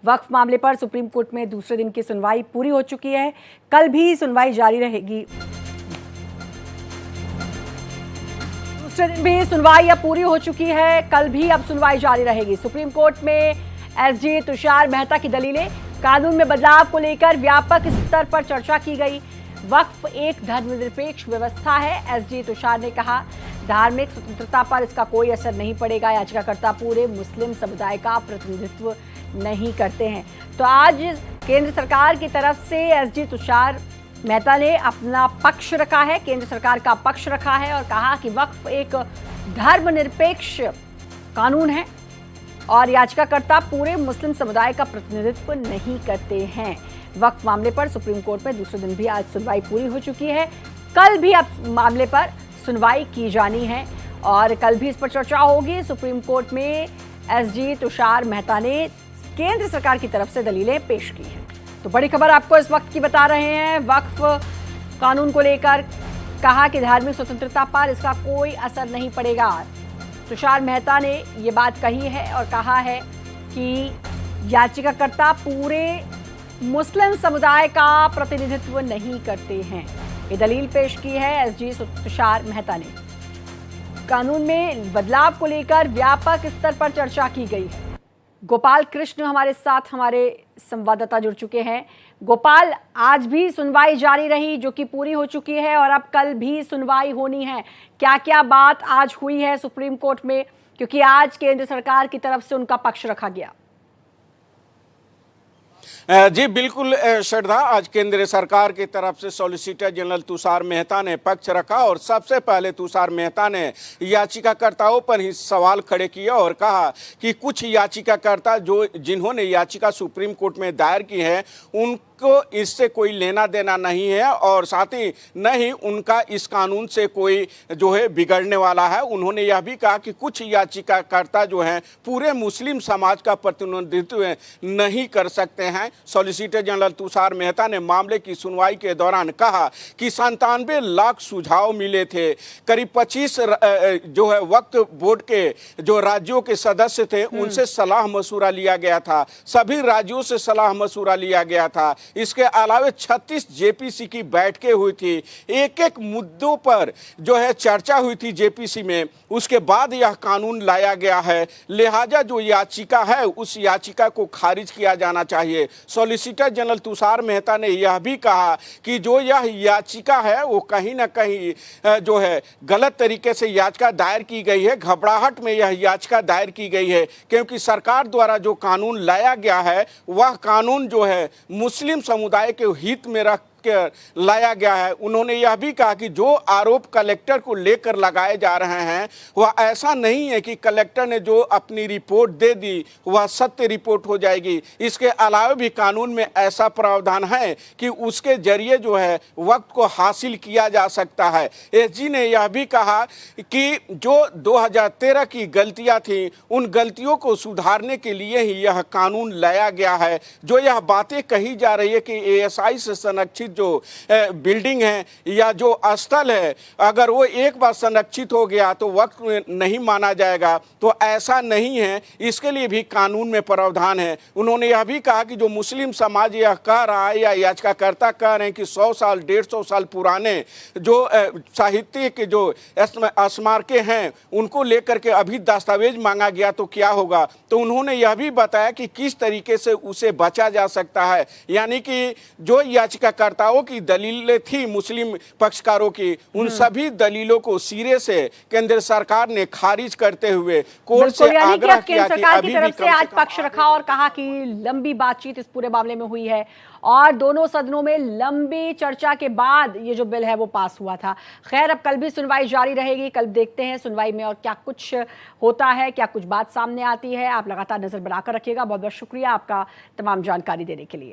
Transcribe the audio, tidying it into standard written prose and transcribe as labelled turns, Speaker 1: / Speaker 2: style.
Speaker 1: वक्फ मामले पर supreme court में दूसरे दिन की सुनवाई पूरी हो चुकी है। कल भी सुनवाई जारी रहेगी। दूसरे दिन भी सुनवाई अब पूरी हो चुकी है। कल भी अब सुनवाई जारी रहेगी। सुप्रीम कोर्ट में एसजी तुषार मेहता की दलीलें, कानून में बदलाव को लेकर व्यापक स्तर पर चर्चा की गई। वक्फ एक धर्मनिरपेक्ष व्यवस्था है, एसजी तुषार ने कहा। धार्मिक स्वतंत्रता पर इसका कोई असर नहीं पड़ेगा। याचिकाकर्ता पूरे मुस्लिम समुदाय का प्रतिनिधित्व नहीं करते हैं। तो आज केंद्र सरकार की तरफ से एसजी तुषार मेहता ने अपना पक्ष रखा है, केंद्र सरकार का पक्ष रखा है और कहा कि वक्फ एक धर्मनिरपेक्ष कानून है और याचिकाकर्ता पूरे मुस्लिम समुदाय का प्रतिनिधित्व नहीं करते हैं। वक्फ मामले पर सुप्रीम कोर्ट में दूसरे दिन भी आज सुनवाई पूरी हो चुकी है। कल भी अब मामले पर सुनवाई की जानी है और कल भी इस पर चर्चा होगी। सुप्रीम कोर्ट में एसजी तुषार मेहता ने केंद्र सरकार की तरफ से दलीलें पेश की हैं। तो बड़ी खबर आपको इस वक्त की बता रहे हैं। वक्फ कानून को लेकर कहा कि धार्मिक स्वतंत्रता पर इसका कोई असर नहीं पड़ेगा। तुषार मेहता ने ये बात कही है और कहा है कि याचिकाकर्ता पूरे मुस्लिम समुदाय का प्रतिनिधित्व नहीं करते हैं। ये दलील पेश की है एसजी तुषार मेहता ने। कानून में बदलाव को लेकर व्यापक स्तर पर चर्चा की गई है। गोपाल कृष्ण हमारे साथ, हमारे संवाददाता जुड़ चुके हैं। गोपाल, आज भी सुनवाई जारी रही जो कि पूरी हो चुकी है और अब कल भी सुनवाई होनी है। क्या क्या बात आज हुई है सुप्रीम कोर्ट में, क्योंकि आज केंद्र सरकार की तरफ से उनका पक्ष रखा गया?
Speaker 2: जी बिल्कुल श्रद्धा, आज केंद्र सरकार की तरफ से सॉलिसिटर जनरल तुषार मेहता ने पक्ष रखा और सबसे पहले तुषार मेहता ने याचिकाकर्ताओं पर ही सवाल खड़े किया और कहा कि कुछ याचिकाकर्ता जिन्होंने याचिका सुप्रीम कोर्ट में दायर की है उनको इससे कोई लेना देना नहीं है और साथ ही न ही उनका इस कानून से कोई जो है बिगड़ने वाला है। उन्होंने यह भी कहा कि कुछ याचिकाकर्ता जो हैं पूरे मुस्लिम समाज का प्रतिनिधित्व नहीं कर सकते हैं। सॉलिसिटर जनरल तुषार मेहता ने मामले की सुनवाई के दौरान कहा कि 97 लाख सुझाव मिले थे। करीब 25 जो है वक्फ बोर्ड के जो राज्यों के सदस्य थे उनसे सलाह मशूरा लिया गया था। सभी राज्यों से सलाह मशूरा लिया गया था। इसके अलावा 36 जेपीसी की बैठकें हुई थी। एक एक मुद्दों पर जो है चर्चा हुई थी जेपीसी में। उसके बाद यह कानून लाया गया है। लिहाजा जो याचिका है उस याचिका को खारिज किया जाना चाहिए। सॉलिसिटर जनरल तुषार मेहता ने यह भी कहा कि जो यह याचिका है वो कहीं ना कहीं जो है गलत तरीके से याचिका दायर की गई है। घबराहट में यह याचिका दायर की गई है क्योंकि सरकार द्वारा जो कानून लाया गया है वह कानून जो है मुस्लिम समुदाय के हित में रख लाया गया है। उन्होंने यह भी कहा कि जो आरोप कलेक्टर को लेकर लगाए जा रहे हैं वह ऐसा नहीं है कि कलेक्टर ने जो अपनी रिपोर्ट दे दी वह सत्य रिपोर्ट हो जाएगी। इसके अलावा भी कानून में ऐसा प्रावधान है कि उसके जरिए जो है वक्त को हासिल किया जा सकता है। एसजी ने यह भी कहा कि जो 2013 की गलतियां थी उन गलतियों को सुधारने के लिए ही यह कानून लाया गया है। जो यह बातें कही जा रही है कि एएसआई से संरक्षित जो बिल्डिंग है या जो स्थल है अगर वो एक बार संरक्षित हो गया तो वक्त नहीं माना जाएगा, तो ऐसा नहीं है। इसके लिए भी कानून में प्रावधान है। उन्होंने यह भी कहा कि जो मुस्लिम समाज यह कह रहा है या याचिकाकर्ता कह रहे हैं कि 100 साल 150 साल पुराने जो साहित्य के जो स्मारकें हैं उनको लेकर के अभी दस्तावेज मांगा गया तो क्या होगा। तो उन्होंने यह भी बताया कि किस तरीके से उसे बचा जा सकता है। यानी कि जो याचिकाकर्ता की दलीलें थी मुस्लिम पक्षकारों की उन सभी दलीलों को सिरे से केंद्र सरकार ने खारिज करते हुए कोर्ट से आग्रह किया कि अभी भी कम
Speaker 1: आज पक्ष रखा और कहा कि लंबी बातचीत इस पूरे मामले में हुई है और दोनों सदनों में लंबी चर्चा के बाद ये जो बिल है वो पास हुआ था। खैर, अब कल भी सुनवाई जारी रहेगी। कल देखते हैं सुनवाई में और क्या कुछ होता है, क्या कुछ बात सामने आती है। आप लगातार नजर बनाकर रखिएगा। बहुत बहुत शुक्रिया आपका तमाम जानकारी देने के लिए।